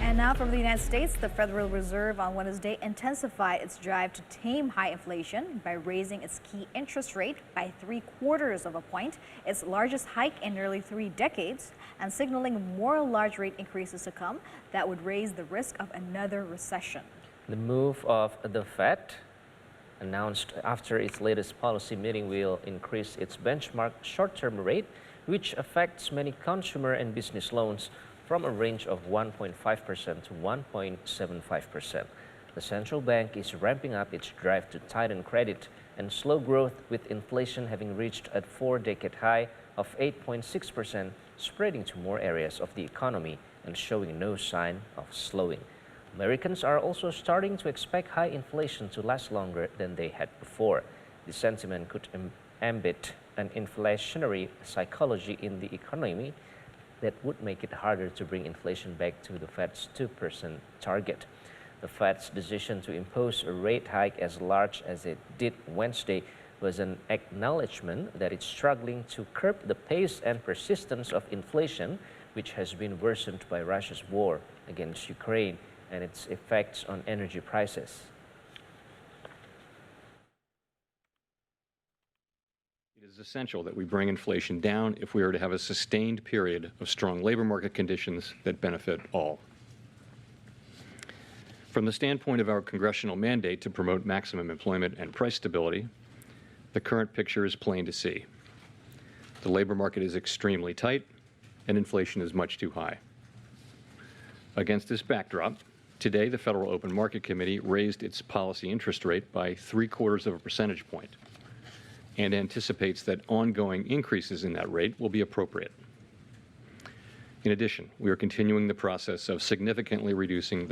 And now from the United States, the Federal Reserve on Wednesday intensified its drive to tame high inflation by raising its key interest rate by 3/4 of a point, its largest hike in nearly 3 decades, and signaling more large rate increases to come that would raise the risk of another recession. The move of the Fed, announced after its latest policy meeting, will increase its benchmark short-term rate, which affects many consumer and business loans, from a range of 1.5% to 1.75%. The central bank is ramping up its drive to tighten credit and slow growth, with inflation having reached a 4-decade high of 8.6%, spreading to more areas of the economy and showing no sign of slowing. Americans are also starting to expect high inflation to last longer than they had before. The sentiment could embed an inflationary psychology in the economy that would make it harder to bring inflation back to the Fed's 2% target. The Fed's decision to impose a rate hike as large as it did Wednesday was an acknowledgement that it's struggling to curb the pace and persistence of inflation, which has been worsened by Russia's war against Ukraine and its effects on energy prices. It is essential that we bring inflation down if we are to have a sustained period of strong labor market conditions that benefit all. From the standpoint of our congressional mandate to promote maximum employment and price stability, the current picture is plain to see. The labor market is extremely tight, and inflation is much too high. Against this backdrop, today the Federal Open Market Committee raised its policy interest rate by 3/4 of a percentage point, and anticipates that ongoing increases in that rate will be appropriate. In addition, we are continuing the process of significantly reducing